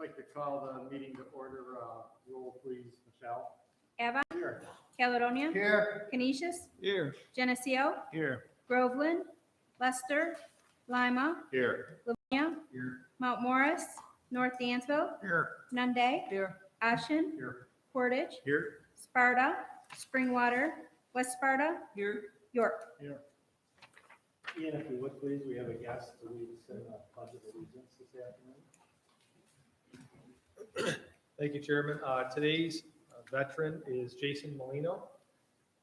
like to call the meeting to order. Roll, please, Michelle. Avon. Here. Caledonia. Here. Canisius. Here. Geneseo. Here. Groveland. Lester. Lima. Here. Livonia. Here. Mount Morris. North Dansville. Here. Nunde. Here. Ashen. Here. Portage. Here. Sparta. Springwater. West Sparta. Here. York. Here. Ian, if you would please, we have a guest to lead us in a pledge of allegiance this afternoon. Thank you, Chairman. Today's veteran is Jason Molino.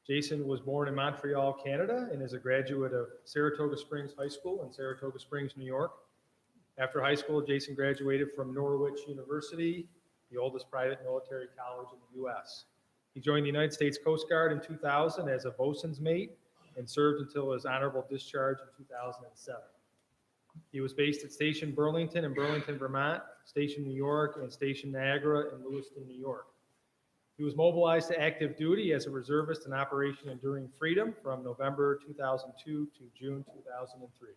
Jason was born in Montreal, Canada, and is a graduate of Saratoga Springs High School in Saratoga Springs, New York. After high school, Jason graduated from Norwich University, the oldest private military college in the U.S. He joined the United States Coast Guard in 2000 as a bosun's mate and served until his honorable discharge in 2007. He was based at Station Burlington in Burlington, Vermont, Station New York, and Station Niagara in Lewiston, New York. He was mobilized to active duty as a reservist in Operation Enduring Freedom from November 2002 to June 2003.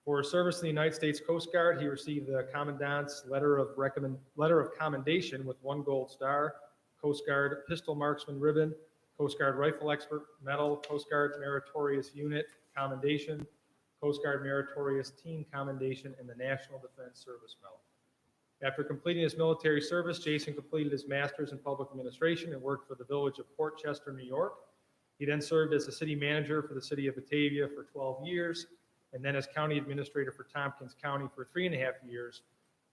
For his service in the United States Coast Guard, he received the Commandant's Letter of Commendation with 1 gold star, Coast Guard Pistol Marksman Ribbon, Coast Guard Rifle Expert Medal, Coast Guard Meritorious Unit Commendation, Coast Guard Meritorious Team Commendation, and the National Defense Service Medal. After completing his military service, Jason completed his master's in public administration and worked for the village of Port Chester, New York. He then served as the city manager for the city of Batavia for 12 years, and then as county administrator for Tompkins County for 3.5 years,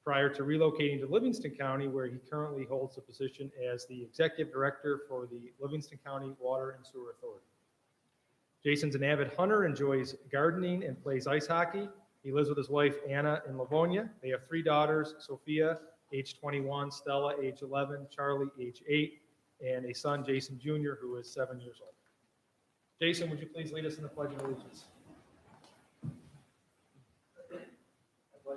prior to relocating to Livingston County, where he currently holds the position as the executive director for the Livingston County Water and Sewer Authority. Jason's an avid hunter, enjoys gardening, and plays ice hockey. He lives with his wife, Anna, in Livonia. They have 3 daughters, Sophia, age 21, Stella, age 11, Charlie, age 8, and a son, Jason Jr., who is 7 years old. Jason, would you please lead us in the Pledge of Allegiance?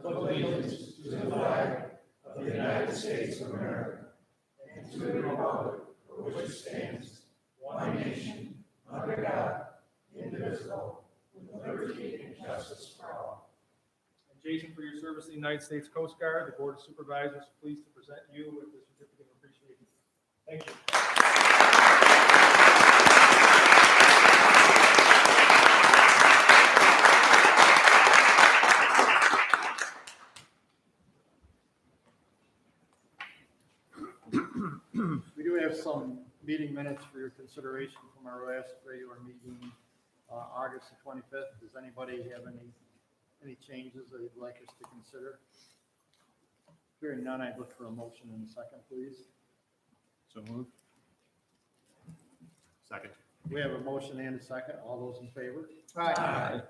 Allegiance to the flag of the United States of America and to the republic for which it stands, one nation, under God, indivisible, with liberty and justice for all. And Jason, for your service in the United States Coast Guard, the Board of Supervisors is pleased to present you with the certificate of appreciation. Thank you. We do have some meeting minutes for your consideration from our last regular meeting, August the 25th. Does anybody have any changes that you'd like us to consider? Hearing none, I'd look for a motion in a second, please. So moved. Second. We have a motion and a second. All those in favor? Aye.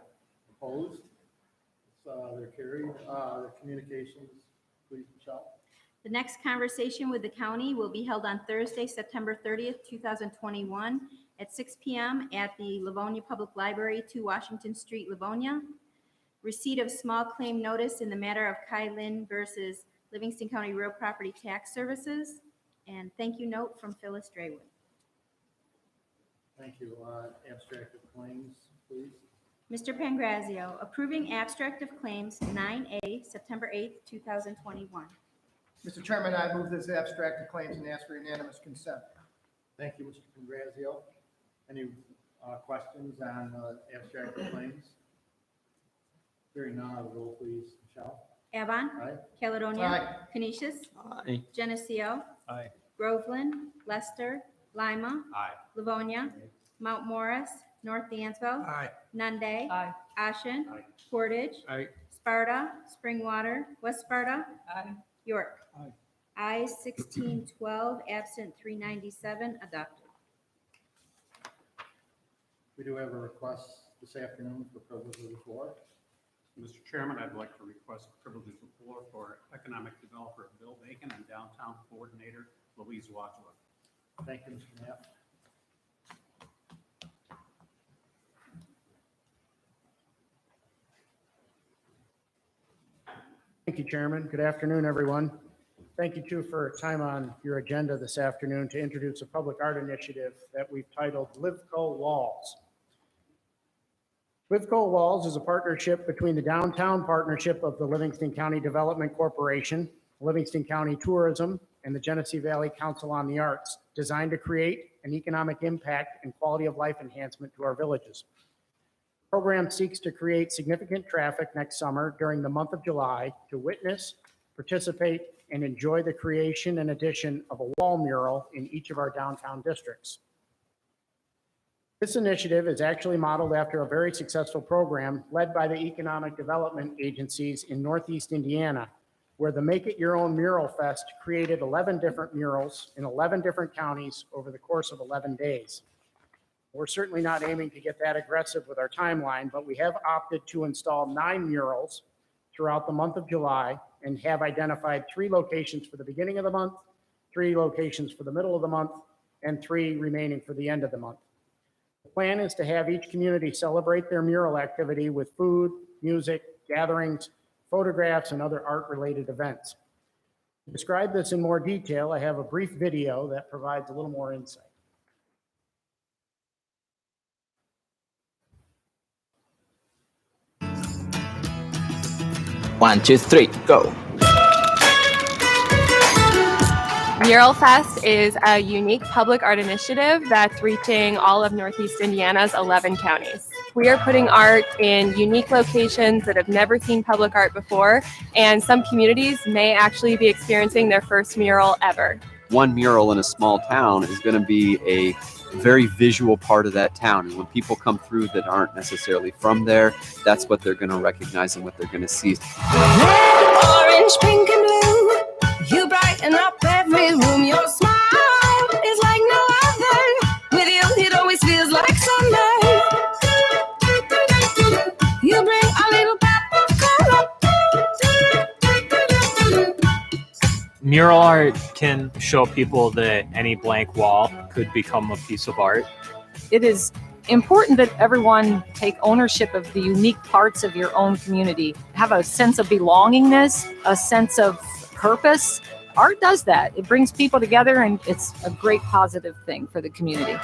Opposed? They're carried. The communications, please, Michelle. The next conversation with the county will be held on Thursday, September 30th, 2021 at 6 p.m. at the Livonia Public Library, 2 Washington Street, Livonia. Receipt of small claim notice in the matter of Kai Lin versus Livingston County Real Property Tax Services. And thank you note from Phyllis Draywood. Thank you. Abstract of claims, please. Mr. Pangrazio, approving abstract of claims 9A, September 8th, 2021. Mr. Chairman, I move this abstract of claims and ask for unanimous consent. Thank you, Mr. Congrazio. Any questions on abstract of claims? Hearing none, I'll roll, please. Michelle? Avon. Aye. Caledonia. Aye. Canisius. Aye. Geneseo. Aye. Groveland. Lester. Lima. Aye. Livonia. Mount Morris. North Dansville. Aye. Nunde. Aye. Ashen. Aye. Portage. Aye. Sparta. Springwater. West Sparta. Aye. York. Aye. Ayes 1612, absent 397, adopted. We do have a request this afternoon for privilege of the floor. Mr. Chairman, I'd like to request privilege of the floor for Economic Developer Bill Bacon and Downtown Coordinator Louise Wadsworth. Thank you, Mr. Knapp. Thank you, Chairman. Good afternoon, everyone. Thank you, too, for time on your agenda this afternoon to introduce a public art initiative that we've titled LivCo Walls. LivCo Walls is a partnership between the Downtown Partnership of the Livingston County Development Corporation, Livingston County Tourism, and the Genesee Valley Council on the Arts, designed to create an economic impact and quality of life enhancement to our villages. The program seeks to create significant traffic next summer during the month of July to witness, participate, and enjoy the creation and addition of a wall mural in each of our downtown districts. This initiative is actually modeled after a very successful program led by the economic development agencies in Northeast Indiana, where the Make It Your Own Mural Fest created 11 different murals in 11 different counties over the course of 11 days. We're certainly not aiming to get that aggressive with our timeline, but we have opted to install 9 murals throughout the month of July and have identified 3 locations for the beginning of the month, 3 locations for the middle of the month, and 3 remaining for the end of the month. The plan is to have each community celebrate their mural activity with food, music, gatherings, photographs, and other art-related events. To describe this in more detail, I have a brief video that provides a little more insight. 1, 2, 3, go. Mural Fest is a unique public art initiative that's reaching all of Northeast Indiana's 11 counties. We are putting art in unique locations that have never seen public art before, and some communities may actually be experiencing their first mural ever. One mural in a small town is going to be a very visual part of that town. And when people come through that aren't necessarily from there, that's what they're going to recognize and what they're going to see. Red, orange, pink, and blue. You brighten up every room. Your smile is like no other. With you, it always feels like summer. You bring a little pop of color. Mural art can show people that any blank wall could become a piece of art. It is important that everyone take ownership of the unique parts of your own community. Have a sense of belongingness, a sense of purpose. Art does that. It brings people together, and it's a great positive thing for the community.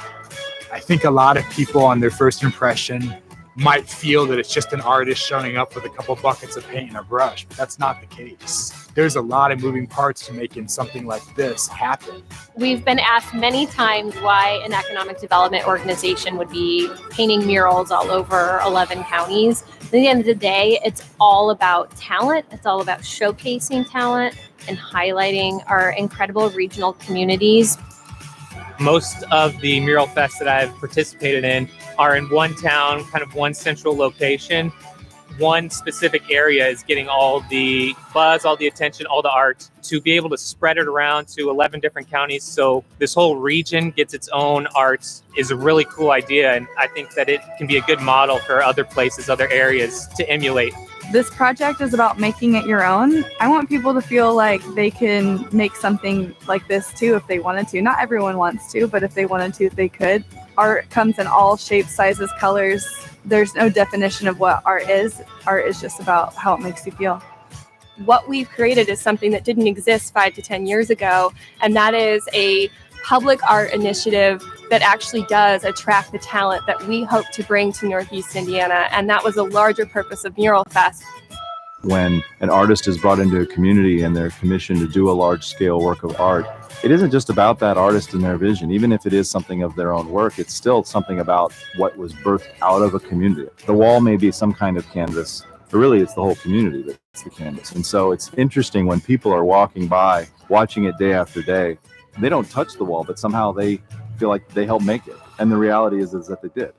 I think a lot of people on their first impression might feel that it's just an artist showing up with a couple buckets of paint and a brush, but that's not the case. There's a lot of moving parts to making something like this happen. We've been asked many times why an economic development organization would be painting murals all over 11 counties. At the end of the day, it's all about talent. It's all about showcasing talent and highlighting our incredible regional communities. Most of the mural fests that I've participated in are in one town, kind of one central location. One specific area is getting all the buzz, all the attention, all the art. To be able to spread it around to 11 different counties so this whole region gets its own arts is a really cool idea. And I think that it can be a good model for other places, other areas to emulate. This project is about making it your own. I want people to feel like they can make something like this too if they wanted to. Not everyone wants to, but if they wanted to, they could. Art comes in all shapes, sizes, colors. There's no definition of what art is. Art is just about how it makes you feel. What we've created is something that didn't exist 5 to 10 years ago, and that is a public art initiative that actually does attract the talent that we hope to bring to Northeast Indiana, and that was a larger purpose of Mural Fest. When an artist is brought into a community and they're commissioned to do a large-scale work of art, it isn't just about that artist and their vision. Even if it is something of their own work, it's still something about what was birthed out of a community. The wall may be some kind of canvas, but really it's the whole community that's the canvas. And so it's interesting when people are walking by, watching it day after day, they don't touch the wall, but somehow they feel like they helped make it. And the reality is that they did.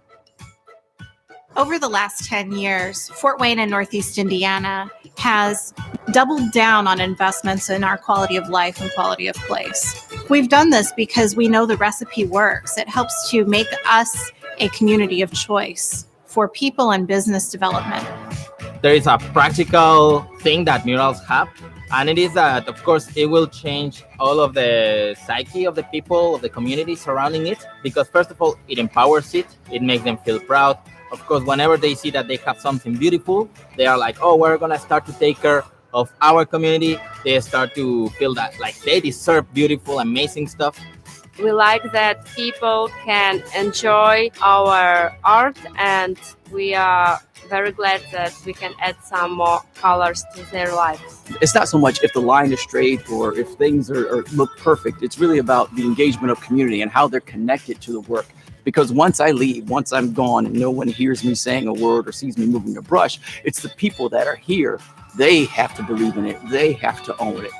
Over the last 10 years, Fort Wayne and Northeast Indiana has doubled down on investments in our quality of life and quality of place. We've done this because we know the recipe works. It helps to make us a community of choice for people and business development. There is a practical thing that murals have, and it is that, of course, it will change all of the psyche of the people, of the community surrounding it, because first of all, it empowers it, it makes them feel proud. Of course, whenever they see that they have something beautiful, they are like, oh, we're gonna start to take care of our community. They start to feel that like they deserve beautiful, amazing stuff. We like that people can enjoy our art, and we are very glad that we can add some more colors to their lives. It's not so much if the line is straight or if things are look perfect. It's really about the engagement of community and how they're connected to the work. Because once I leave, once I'm gone and no one hears me saying a word or sees me moving a brush, it's the people that are here. They have to believe in it. They have to own it.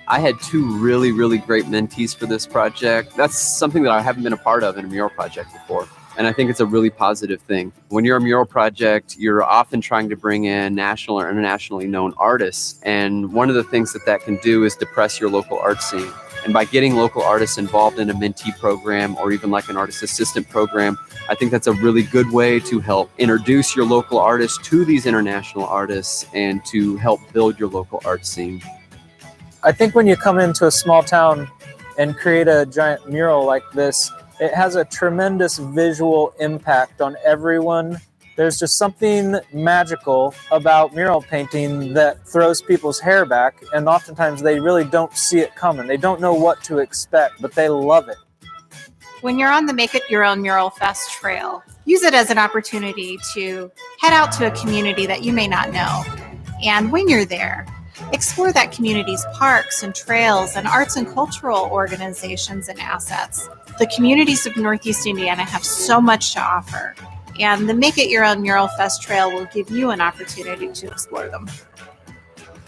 I had two really great mentees for this project. That's something that I haven't been a part of in a mural project before. And I think it's a really positive thing. When you're a mural project, you're often trying to bring in national or internationally known artists. And one of the things that can do is depress your local art scene. And by getting local artists involved in a mentee program or even like an artist assistant program, I think that's a really good way to help introduce your local artists to these international artists and to help build your local art scene. I think when you come into a small town and create a giant mural like this, it has a tremendous visual impact on everyone. There's just something magical about mural painting that throws people's hair back, and oftentimes they really don't see it coming. They don't know what to expect, but they love it. When you're on the Make It Your Own Mural Fest trail, use it as an opportunity to head out to a community that you may not know. And when you're there, explore that community's parks and trails and arts and cultural organizations and assets. The communities of Northeast Indiana have so much to offer, and the Make It Your Own Mural Fest trail will give you an opportunity to explore them.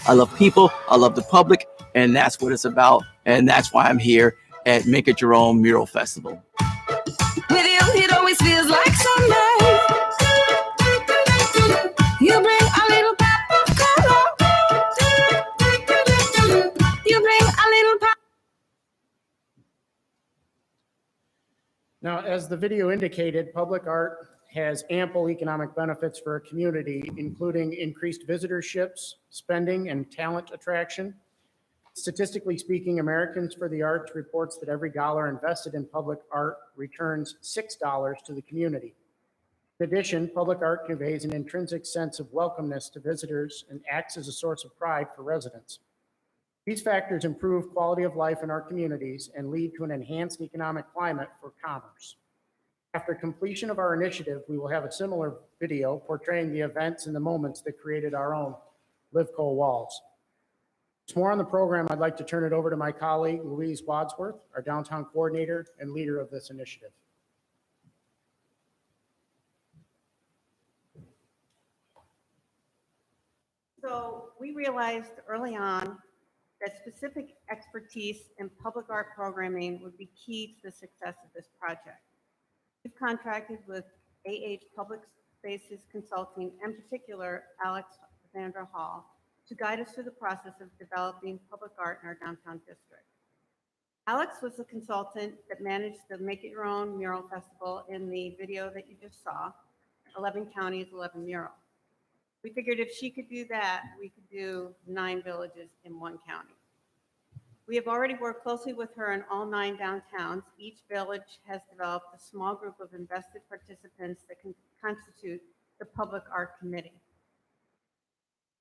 I love people, I love the public, and that's what it's about. And that's why I'm here at Make It Your Own Mural Festival. With you, it always feels like summer. You bring a little pop of color. You bring a little pop. Now, as the video indicated, public art has ample economic benefits for a community, including increased visitorships, spending, and talent attraction. Statistically speaking, Americans for the Arts reports that every dollar invested in public art returns $6 to the community. In addition, public art conveys an intrinsic sense of welcomeness to visitors and acts as a source of pride for residents. These factors improve quality of life in our communities and lead to an enhanced economic climate for commerce. After completion of our initiative, we will have a similar video portraying the events and the moments that created our own Livco walls. For more on the program, I'd like to turn it over to my colleague, Louise Wadsworth, our downtown coordinator and leader of this initiative. So we realized early on that specific expertise in public art programming would be key to the success of this project. We've contracted with Public Spaces Consulting, in particular Alexandra Hall, to guide us through the process of developing public art in our downtown district. Alex was the consultant that managed the Make It Your Own Mural Festival in the video that you just saw, 11 counties, 11 murals. We figured if she could do that, we could do 9 villages in 1 county. We have already worked closely with her in all 9 downtowns. Each village has developed a small group of invested participants that can constitute the Public Art Committee.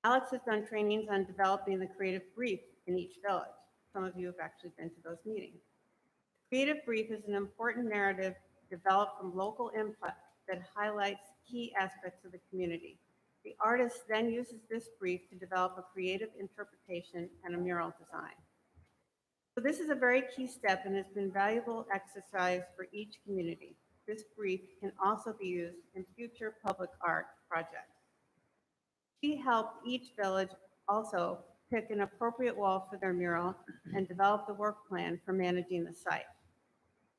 Alex has done trainings on developing the creative brief in each village. Some of you have actually been to those meetings. Creative brief is an important narrative developed from local input that highlights key aspects of the community. The artist then uses this brief to develop a creative interpretation and a mural design. So this is a very key step and has been valuable exercise for each community. This brief can also be used in future public art projects. She helped each village also pick an appropriate wall for their mural and develop the work plan for managing the site.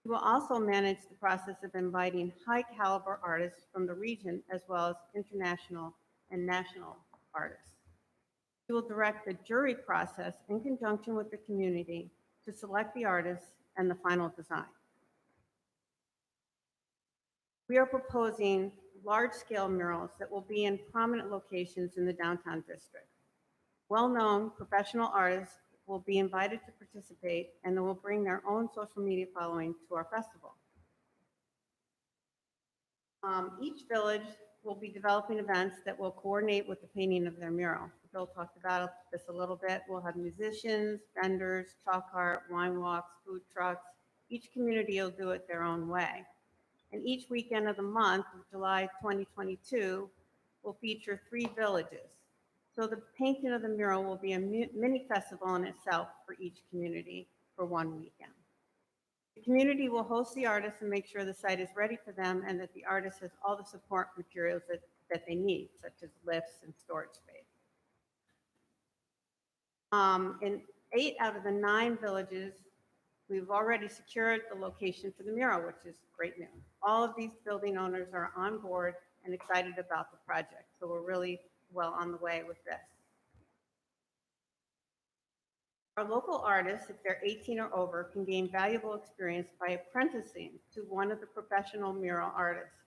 She will also manage the process of inviting high caliber artists from the region as well as international and national artists. She will direct the jury process in conjunction with the community to select the artists and the final design. We are proposing large-scale murals that will be in prominent locations in the downtown district. Well-known professional artists will be invited to participate and they will bring their own social media following to our festival. Each village will be developing events that will coordinate with the painting of their mural. Bill talked about this a little bit. We'll have musicians, vendors, chalk art, wine walks, food trucks. Each community will do it their own way. And each weekend of the month of July 2022 will feature 3 villages. So the painting of the mural will be a mini festival in itself for each community for one weekend. The community will host the artists and make sure the site is ready for them and that the artist has all the support materials that they need, such as lifts and storage space. In 8 out of the 9 villages, we've already secured the location for the mural, which is great news. All of these building owners are on board and excited about the project, so we're really well on the way with this. Our local artists, if they're 18 or over, can gain valuable experience by apprenticing to one of the professional mural artists.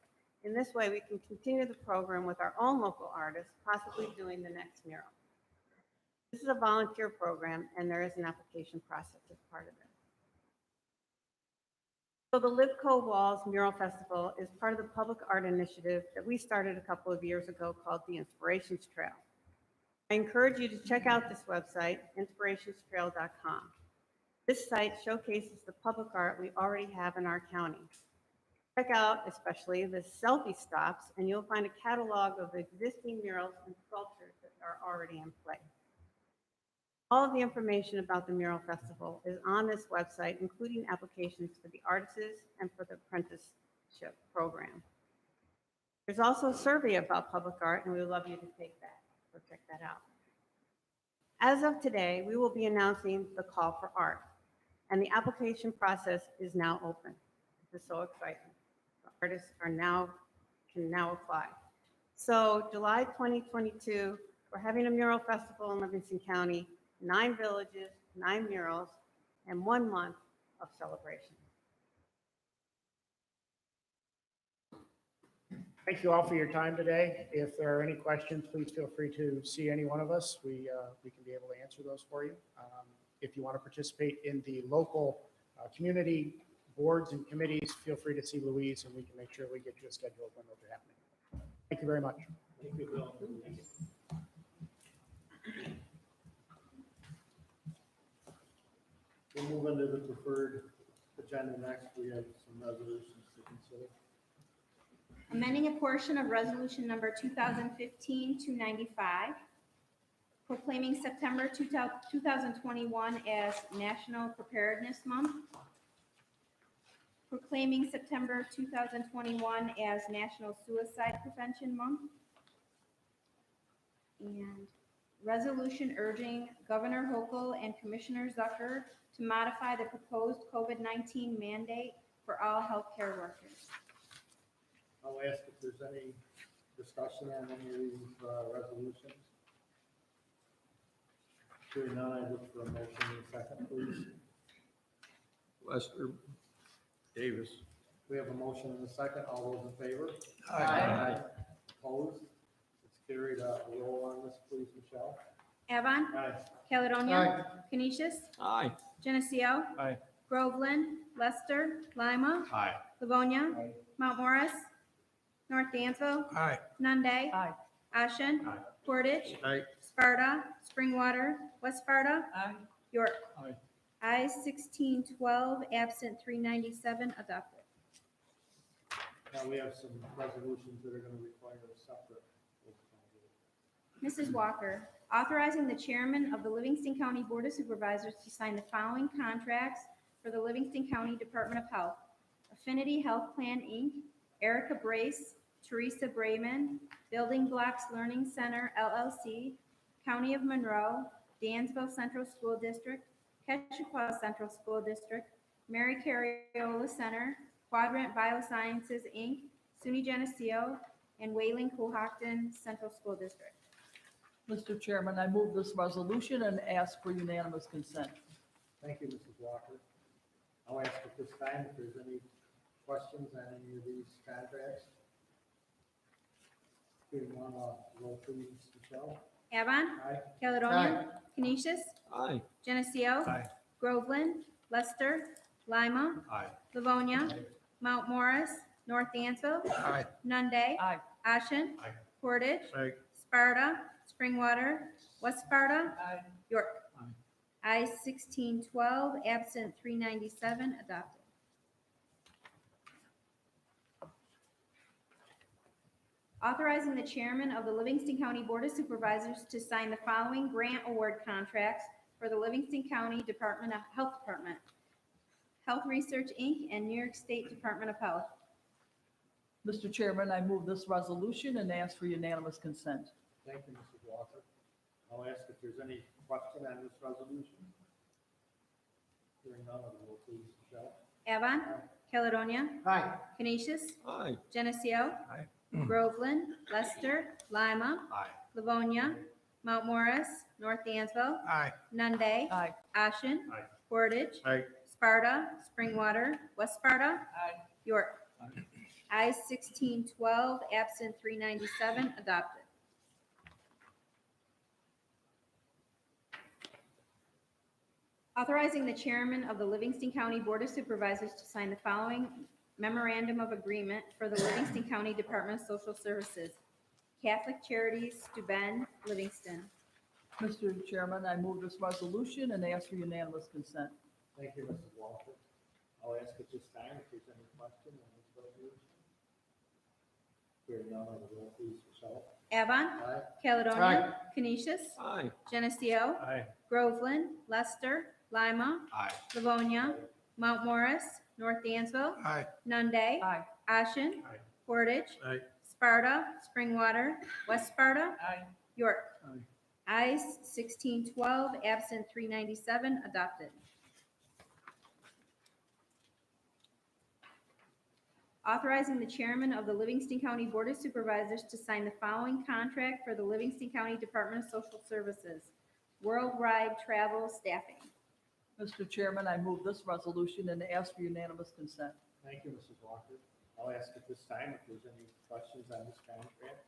In this way, we can continue the program with our own local artists, possibly doing the next mural. This is a volunteer program, and there is an application process as part of it. So the Live Co Walls Mural Festival is part of the public art initiative that we started a couple of years ago called the Inspirations Trail. I encourage you to check out this website, inspirationstrail.com. This site showcases the public art we already have in our county. Check out especially the selfie stops, and you'll find a catalog of existing murals and sculptures that are already in place. All of the information about the Mural Festival is on this website, including applications for the artists and for the apprenticeship program. There's also a survey about public art, and we would love you to take that, so check that out. As of today, we will be announcing the call for art, and the application process is now open. This is so exciting. The artists can now apply. So July 2022, we're having a mural festival in Livingston County, 9 villages, 9 murals, and 1 month of celebration. Thank you all for your time today. If there are any questions, please feel free to see any one of us. We can be able to answer those for you. If you want to participate in the local community boards and committees, feel free to see Louise, and we can make sure we get you a schedule of when those are happening. Thank you very much. Thank you, Bill. We'll move into the preferred agenda next. We have some resolutions to consider. Amending a portion of resolution number 2015-295, proclaiming September 2021 as National Preparedness Month, proclaiming September 2021 as National Suicide Prevention Month, and resolution urging Governor Hochul and Commissioner Zucker to modify the proposed COVID-19 mandate for all healthcare workers. I'll ask if there's any discussion on any of these resolutions. Hearing none, I look for a motion in a second, please. Lester Davis. We have a motion in a second. All those in favor? Aye. Opposed? It's carried. Roll on this, please, Michelle. Avon. Aye. Caledonia. Canisius. Aye. Geneseo. Aye. Groveland. Lester. Lima. Aye. Livonia. Mount Morris. North Dansville. Aye. Nunde. Ashen. Aye. Portage. Aye. Sparta. Springwater. West Sparta. York. Aye. Ayes 1612, absent 397, adopted. Now we have some resolutions that are going to require a separate. Mrs. Walker, authorizing the chairman of the Livingston County Board of Supervisors to sign the following contracts for the Livingston County Department of Health. Affinity Health Plan, Inc., Erica Brace, Teresa Brayman, Building Blocks Learning Center, LLC, County of Monroe, Dansville Central School District, Ketchiqua Central School District, Mary Cariola Center, Quadrant Biosciences, Inc., SUNY Geneseo, and Wayland Cohocton Central School District. Mr. Chairman, I move this resolution and ask for unanimous consent. Thank you, Mrs. Walker. I'll ask at this time if there's any questions on any of these contracts. Hearing none, roll please, Michelle. Avon. Aye. Caledonia. Canisius. Aye. Geneseo. Aye. Groveland. Lester. Lima. Aye. Livonia. Mount Morris. North Dansville. Aye. Nunde. Aye. Ashen. Aye. Portage. Aye. Sparta. Springwater. West Sparta. Aye. York. Ayes 1612, absent 397, adopted. Authorizing the chairman of the Livingston County Board of Supervisors to sign the following grant award contracts for the Livingston County Department of Health Department, Health Research, Inc., and New York State Department of Health. Mr. Chairman, I move this resolution and ask for unanimous consent. Thank you, Mrs. Walker. I'll ask if there's any question on this resolution. Hearing none, of the roll, please, Michelle. Avon. Caledonia. Aye. Canisius. Aye. Geneseo. Groveland. Lester. Lima. Aye. Livonia. Mount Morris. North Dansville. Aye. Nunde. Aye. Ashen. Aye. Portage. Aye. Sparta. Springwater. West Sparta. Aye. York. Ayes 1612, absent 397, adopted. Authorizing the chairman of the Livingston County Board of Supervisors to sign the following memorandum of agreement for the Livingston County Department of Social Services. Catholic Charities, Steuben, Livingston. Mr. Chairman, I move this resolution and ask for unanimous consent. Thank you, Mrs. Walker. I'll ask at this time if there's any question on this resolution. Hearing none, of the roll, please, Michelle. Avon. Aye. Caledonia. Canisius. Aye. Geneseo. Aye. Groveland. Lester. Lima. Aye. Livonia. Mount Morris. North Dansville. Aye. Nunde. Aye. Ashen. Aye. Portage. Aye. Sparta. Springwater. West Sparta. Aye. York. Aye. Ayes 1612, absent 397, adopted. Authorizing the chairman of the Livingston County Board of Supervisors to sign the following contract for the Livingston County Department of Social Services. Worldwide Travel Staffing. Mr. Chairman, I move this resolution and ask for unanimous consent. Thank you, Mrs. Walker. I'll ask at this time if there's any questions on this contract.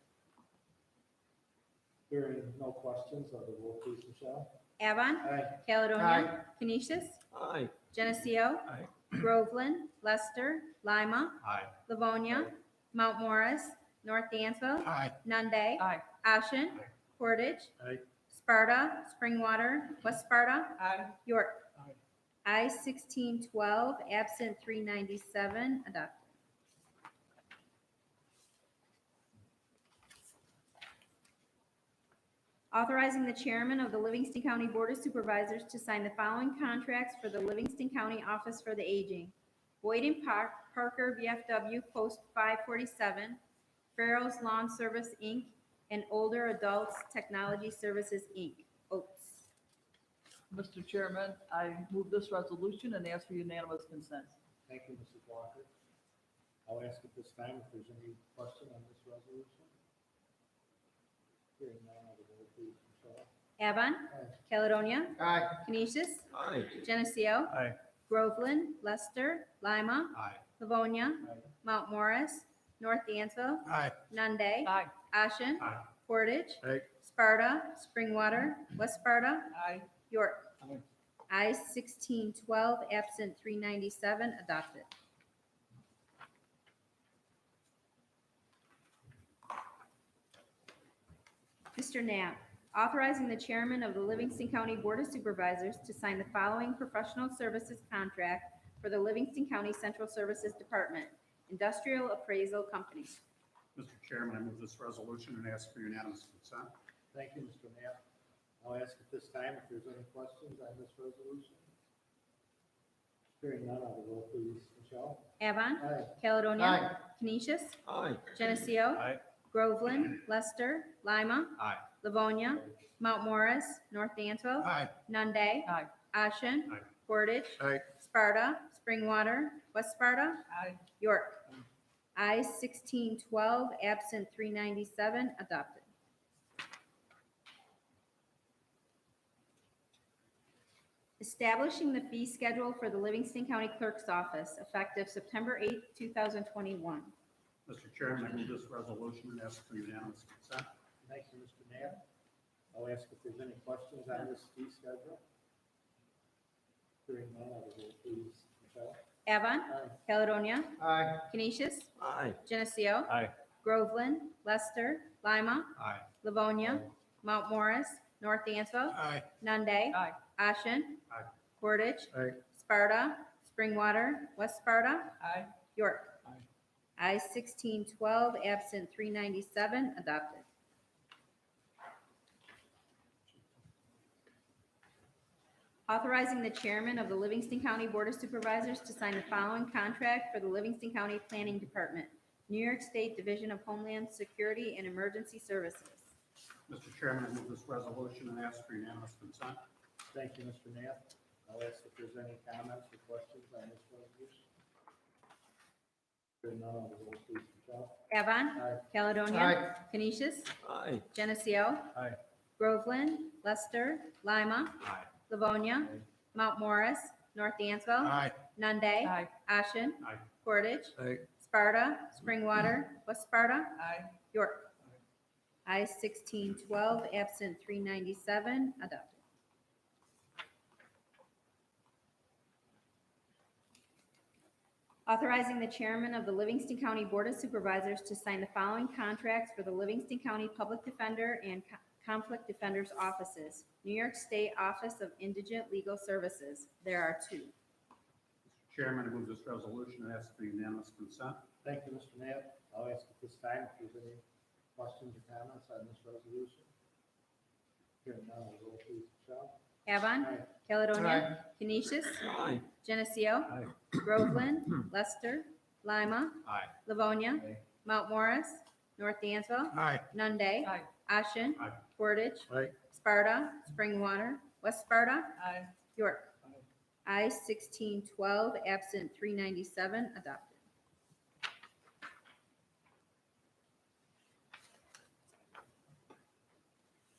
Hearing no questions, of the roll, please, Michelle. Avon. Aye. Caledonia. Canisius. Aye. Geneseo. Aye. Groveland. Lester. Lima. Aye. Livonia. Mount Morris. North Dansville. Aye. Nunde. Aye. Ashen. Aye. Portage. Aye. Sparta. Springwater. West Sparta. Aye. York. Aye. Ayes 1612, absent 397, adopted. Authorizing the chairman of the Livingston County Board of Supervisors to sign the following contracts for the Livingston County Office for the Aging. Boyd and Parker VFW Post 547, Farrell's Lawn Service, Inc., and Older Adults Technology Services, Inc., OATS. Mr. Chairman, I move this resolution and ask for unanimous consent. Thank you, Mrs. Walker. I'll ask at this time if there's any question on this resolution. Hearing none, of the roll, please, Michelle. Avon. Aye. Caledonia. Aye. Canisius. Aye. Geneseo. Aye. Groveland. Lester. Lima. Aye. Livonia. Aye. Mount Morris. North Dansville. Aye. Nunde. Aye. Ashen. Aye. Portage. Aye. Sparta. Springwater. West Sparta. Aye. York. Aye. Ayes 1612, absent 397, adopted. Mr. Knapp, authorizing the chairman of the Livingston County Board of Supervisors to sign the following professional services contract for the Livingston County Central Services Department, Industrial Appraisal Company. Mr. Chairman, I move this resolution and ask for unanimous consent. Thank you, Mr. Knapp. I'll ask at this time if there's any questions on this resolution. Hearing none, of the roll, please, Michelle. Avon. Aye. Caledonia. Aye. Canisius. Aye. Geneseo. Aye. Groveland. Lester. Lima. Aye. Livonia. Mount Morris. North Dansville. Aye. Nunde. Aye. Ashen. Aye. Portage. Aye. Sparta. Springwater. West Sparta. Aye. York. Ayes 1612, absent 397, adopted. Establishing the fee schedule for the Livingston County Clerk's Office, effective September 8, 2021. Mr. Chairman, I move this resolution and ask for unanimous consent. Thank you, Mr. Knapp. I'll ask if there's any questions on this fee schedule. Hearing none, of the roll, please, Michelle. Avon. Aye. Caledonia. Aye. Canisius. Aye. Geneseo. Aye. Groveland. Lester. Lima. Aye. Livonia. Mount Morris. North Dansville. Aye. Nunde. Aye. Ashen. Aye. Portage. Aye. Sparta. Springwater. West Sparta. Aye. York. Ayes 1612, absent 397, adopted. Authorizing the chairman of the Livingston County Board of Supervisors to sign the following contract for the Livingston County Planning Department, New York State Division of Homeland Security and Emergency Services. Mr. Chairman, I move this resolution and ask for unanimous consent. Thank you, Mr. Knapp. I'll ask if there's any comments or questions on this resolution. Hearing none, I'll roll please, Michelle. Avon. Aye. Caledonia. Aye. Canisius. Aye. Geneseo. Aye. Groveland. Lester. Lima. Aye. Livonia. Mount Morris. North Dansville. Aye. Nunde. Aye. Ashen. Aye. Portage. Aye. Sparta. Springwater. West Sparta. Aye. York. Ayes 1612, absent 397, adopted. Authorizing the chairman of the Livingston County Board of Supervisors to sign the following contracts for the Livingston County Public Defender and Conflict Defenders Offices. New York State Office of Indigent Legal Services. There are two. Mr. Chairman, I move this resolution and ask for unanimous consent. Thank you, Mr. Knapp. I'll ask at this time if there's any questions or comments on this resolution. Hearing none, I'll roll please, Michelle. Avon. Aye. Caledonia. Canisius. Aye. Geneseo. Aye. Groveland. Lester. Lima. Aye. Livonia. Aye. Mount Morris. North Dansville. Aye. Nunde. Aye. Ashen. Aye. Portage. Aye. Sparta. Springwater. West Sparta. Aye. York. Ayes 1612, absent 397, adopted.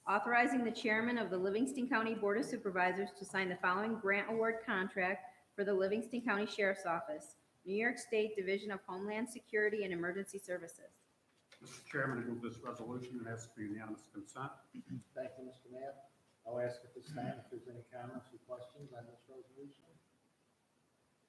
Authorizing the chairman of the Livingston County Board of Supervisors to sign the following grant award contract for the Livingston County Sheriff's Office, New York State Division of Homeland Security and Emergency Services. Mr. Chairman, I move this resolution and ask for unanimous consent. Thank you, Mr. Knapp. I'll ask at this time if there's any comments or questions on this resolution.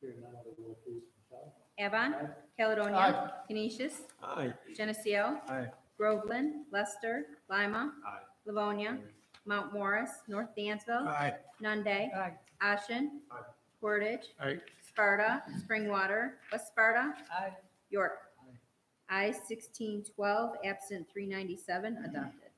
Hearing none, I'll roll please, Michelle. Avon. Aye. Caledonia. Aye. Canisius. Aye. Geneseo. Aye. Groveland. Lester. Lima. Aye. Livonia. Mount Morris. North Dansville. Aye. Nunde. Aye. Ashen. Aye. Portage. Aye. Sparta. Springwater. West Sparta. Aye. York. Ayes 1612, absent 397, adopted.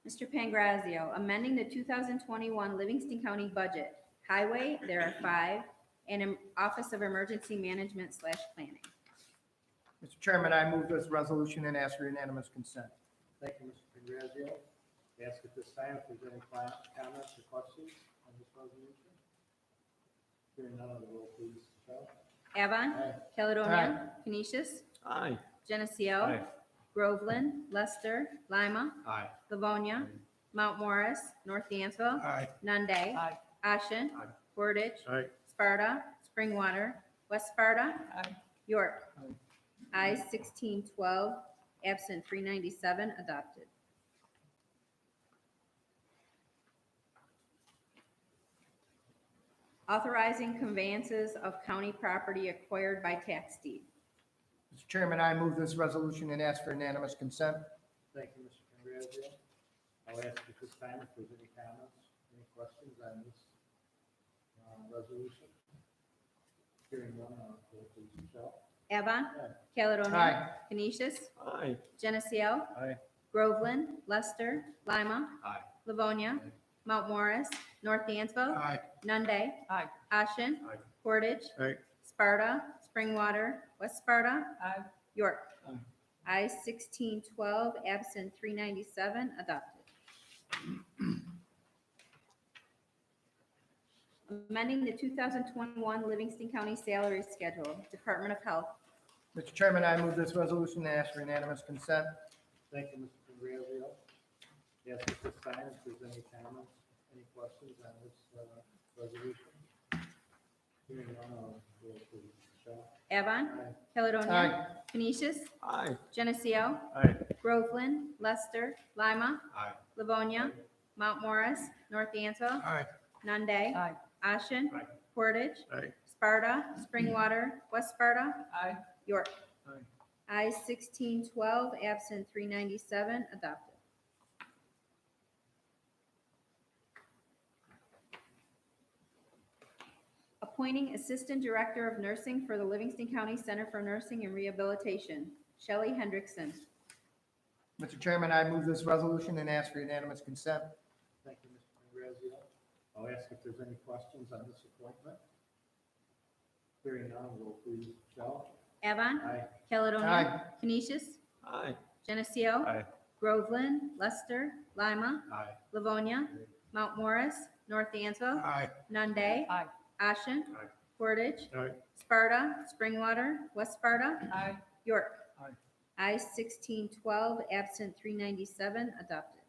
Mr. Pangrazio, amending the 2021 Livingston County budget. Highway, there are 5, and Office of Emergency Management / Planning. Mr. Chairman, I move this resolution and ask for unanimous consent. Thank you, Mr. Congrazio. Ask at this time if there's any comments or questions on this resolution. Hearing none, I'll roll please, Michelle. Avon. Aye. Caledonia. Canisius. Aye. Geneseo. Aye. Groveland. Lester. Lima. Aye. Livonia. Mount Morris. North Dansville. Aye. Nunde. Aye. Ashen. Aye. Portage. Aye. Sparta. Springwater. West Sparta. Aye. York. Ayes 1612, absent 397, adopted. Authorizing conveyances of county property acquired by tax deed. Mr. Chairman, I move this resolution and ask for unanimous consent. Thank you, Mr. Congrazio. I'll ask at this time if there's any comments, any questions on this resolution. Hearing none, I'll roll please, Michelle. Avon. Aye. Caledonia. Aye. Canisius. Aye. Geneseo. Aye. Groveland. Lester. Lima. Aye. Livonia. Mount Morris. North Dansville. Aye. Nunde. Aye. Ashen. Aye. Portage. Aye. Sparta. Springwater. West Sparta. Aye. York. Aye. Ayes 1612, absent 397, adopted. Amending the 2021 Livingston County Salary Schedule, Department of Health. Mr. Chairman, I move this resolution and ask for unanimous consent. Thank you, Mr. Congrazio. Ask at this time if there's any comments, any questions on this resolution. Hearing none, I'll roll please, Michelle. Avon. Aye. Caledonia. Aye. Canisius. Aye. Geneseo. Aye. Groveland. Lester. Lima. Aye. Livonia. Mount Morris. North Dansville. Aye. Nunde. Aye. Ashen. Aye. Portage. Aye. Sparta. Springwater. West Sparta. Aye. York. Aye. Ayes 1612, absent 397, adopted. Appointing Assistant Director of Nursing for the Livingston County Center for Nursing and Rehabilitation, Shelley Hendrickson. Mr. Chairman, I move this resolution and ask for unanimous consent. Thank you, Mr. Ingrazio. I'll ask if there's any questions on this appointment. Hearing none, roll please, Michelle. Avon. Aye. Caledonia. Aye. Canisius. Aye. Geneseo. Aye. Groveland. Lester. Lima. Aye. Livonia. Mount Morris. North Dansville. Aye. Nunde. Aye. Ashen. Aye. Portage. Aye. Sparta. Springwater. West Sparta. Aye. York. Aye. Ayes 1612, absent 397, adopted.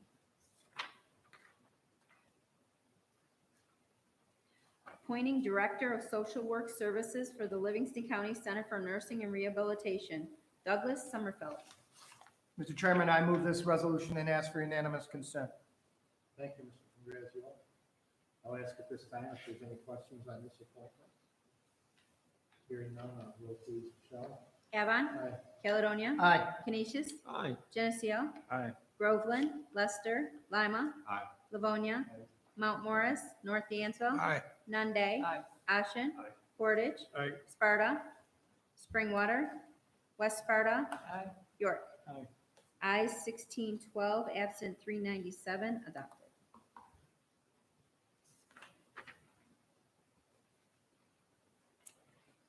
Appointing Director of Social Work Services for the Livingston County Center for Nursing and Rehabilitation, Douglas Summerfeld. Mr. Chairman, I move this resolution and ask for unanimous consent. Thank you, Mr. Ingrazio. I'll ask at this time if there's any questions on this appointment. Hearing none, roll please, Michelle. Avon. Aye. Caledonia. Aye. Canisius. Aye. Geneseo. Aye. Groveland. Lester. Lima. Aye. Livonia. Mount Morris. North Dansville. Aye. Nunde. Aye. Ashen. Aye. Portage. Aye. Sparta. Springwater. West Sparta. Aye. York. Aye. Ayes 1612, absent 397, adopted.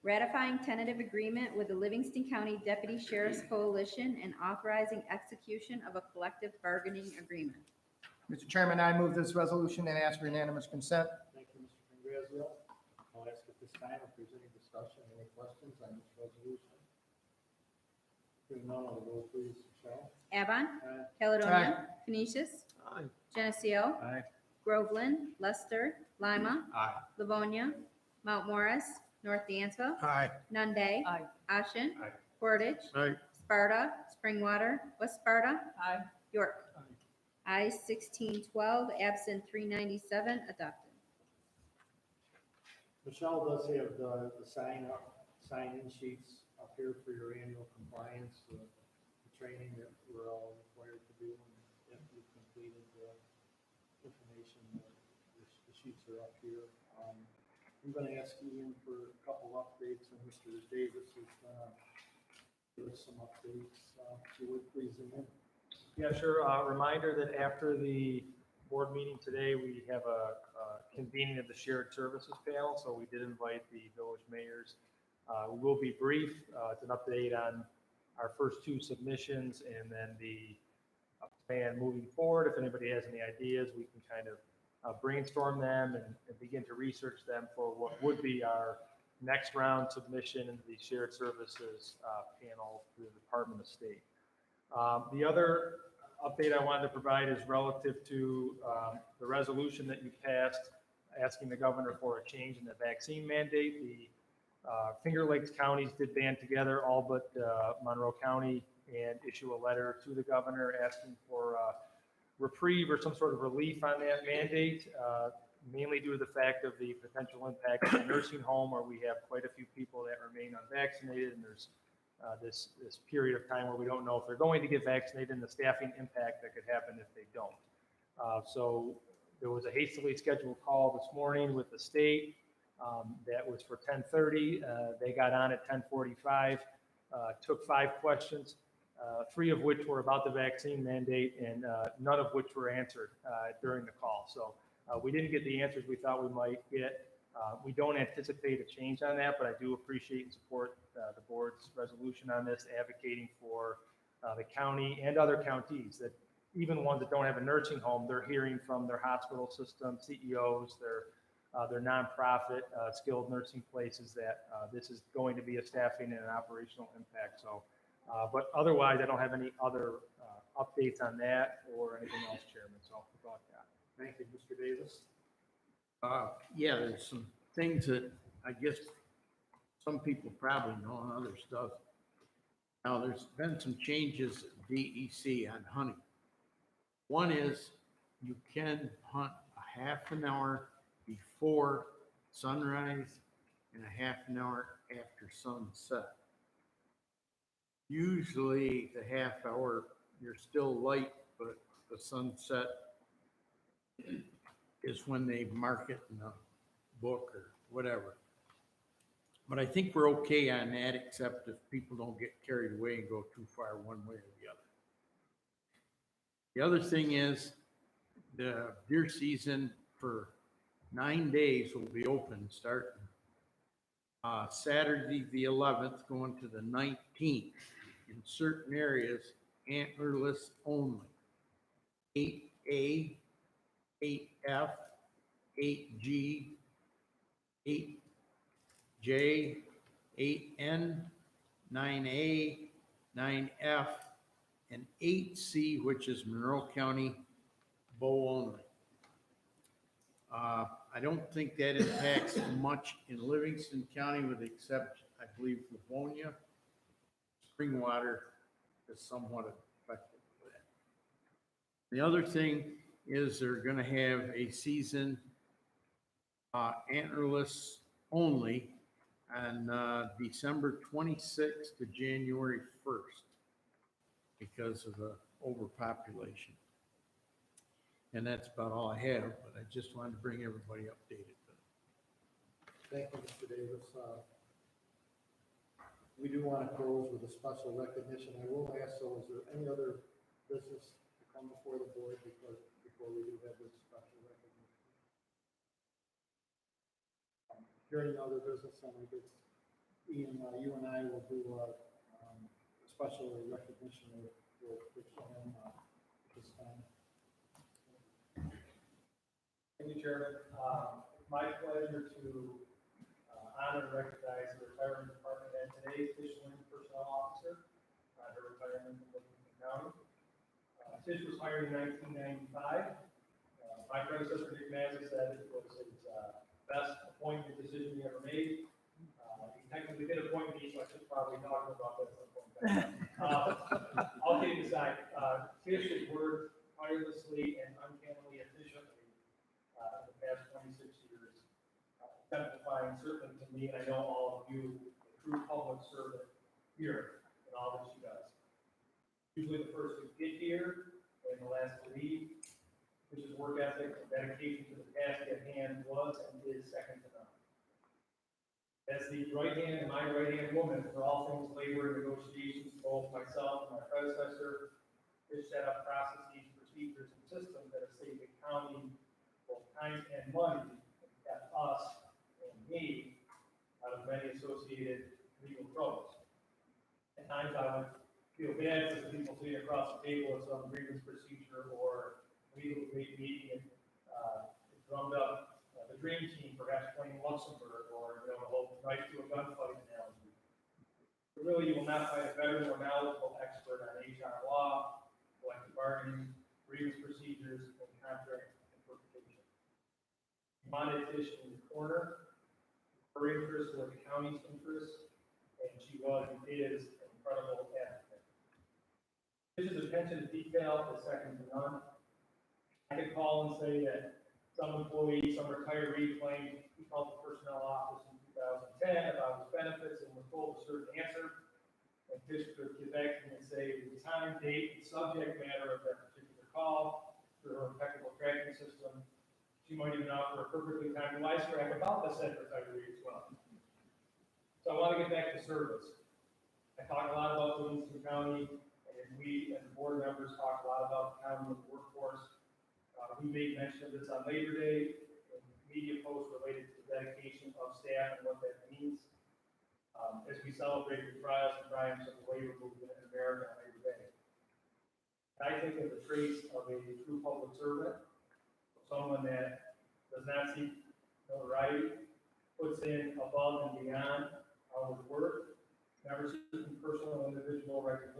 Ratifying tentative agreement with the Livingston County Deputy Sheriff's Coalition and authorizing execution of a collective bargaining agreement. Mr. Chairman, I move this resolution and ask for unanimous consent. Thank you, Mr. Ingrazio. I'll ask at this time if there's any discussion, any questions on this resolution. Hearing none, roll please, Michelle. Avon. Aye. Caledonia. Canisius. Aye. Geneseo. Aye. Groveland. Lester. Lima. Aye. Livonia. Mount Morris. North Dansville. Aye. Nunde. Aye. Ashen. Aye. Portage. Aye. Sparta. Springwater. West Sparta. Aye. York. Ayes 1612, absent 397, adopted. Michelle does have the sign-in sheets up here for your annual compliance, the training that we're all required to do. And if you've completed the information, the sheets are up here. I'm going to ask Ian for a couple updates, and Mr. Davis is going to give us some updates. If you would please, Ian. Yeah, sure. Reminder that after the board meeting today, we have a convening of the shared services panel. So we did invite the village mayors. We will be brief. It's an update on our first two submissions and then the plan moving forward. If anybody has any ideas, we can kind of brainstorm them and begin to research them for what would be our next round submission into the shared services panel through the Department of State. The other update I wanted to provide is relative to the resolution that you passed asking the governor for a change in the vaccine mandate. The Finger Lakes counties did band together, all but Monroe County, and issue a letter to the governor asking for reprieve or some sort of relief on that mandate, mainly due to the fact of the potential impact of the nursing home, where we have quite a few people that remain unvaccinated, and there's this period of time where we don't know if they're going to get vaccinated and the staffing impact that could happen if they don't. So there was a hastily scheduled call this morning with the state that was for 10:30. They got on at 10:45, took 5 questions, 3 of which were about the vaccine mandate and none of which were answered during the call. So we didn't get the answers we thought we might get. We don't anticipate a change on that, but I do appreciate and support the board's resolution on this, advocating for the county and other counties, that even ones that don't have a nursing home, they're hearing from their hospital system CEOs, their nonprofit skilled nursing places that this is going to be a staffing and an operational impact. So, but otherwise, I don't have any other updates on that or anything else, Chairman. So about that. Thank you, Mr. Davis. Yeah, there's some things that I guess some people probably know and others doesn't. Now, there's been some changes at DEC on hunting. One is you can hunt a half an hour before sunrise and a half an hour after sunset. Usually the half hour, you're still light, but the sunset is when they mark it in the book or whatever. But I think we're okay on that, except if people don't get carried away and go too far one way or the other. The other thing is the deer season for 9 days will be open starting Saturday, the 11th, going to the 19th. In certain areas, antlerless only. 8A, 8F, 8G, 8J, 8N, 9A, 9F, and 8C, which is Monroe County bow only. I don't think that impacts much in Livingston County with except, I believe, Livonia. Springwater is somewhat affected with that. The other thing is they're gonna have a season antlerless only on December 26th to January 1st because of the overpopulation. And that's about all I have, but I just wanted to bring everybody updated. Thank you, Mr. Davis. We do want to close with a special recognition. I will ask, so is there any other business to come before the board before we do have this special recognition? Hearing other business, I guess Ian, you and I will do a special recognition with Shannon this time. Thank you, Chairman. It's my pleasure to honor and recognize the retiring department head today, Tish Lynn, personnel officer, her retirement from Livingston County. Tish was hired in 1995. My predecessor, Dick Mazza, said it was his best appointment decision he ever made. He technically did appoint me, so I should probably talk about that at some point. All kidding aside, Tish has worked tirelessly and uncannily efficiently in the past 26 years, exemplifying certainly to me, and I know all of you, a true public servant here in all that she does. Usually the first to get here and the last to leave, which is work ethic and dedication to the task at hand was and is second to none. As the right hand and my right hand woman for all things labor and negotiations, both myself and my predecessor, has set up processes, procedures, and systems that have saved the county both time and money, and kept us and me out of many associated legal troubles. At times I would feel bad for the people sitting across the table at some grievance procedure or legal meeting and drummed up the dream team, perhaps playing Luxembourg or the whole knife to a gunfight analogy. But really, you will not find a better, more knowledgeable expert on HR law, collective bargaining, grievance procedures, and contract interpretation. You wanted Tish in the corner. Her interests were the county's interests, and she was and is an incredible advocate. Tish's attention to detail is second to none. I could call and say that some employee, some retiree claimed he called the personnel office in 2010 about his benefits and was told a certain answer. And Tish could get back to me and say the time, date, and subject matter of that particular call through her impeccable tracking system. She might even offer a perfectly timed wisecrack about the said retiree as well. So I want to get back to service. I talk a lot about Livingston County, and we and the board members talk a lot about the county and the workforce. We made mention of this on Labor Day, and media posts related to the dedication of staff and what that means as we celebrate the trials and triumphs of the labor movement in America on Labor Day. I think of the traits of a true public servant, someone that does not seek notoriety, puts in above and beyond our work, never seeking personal individual recognition.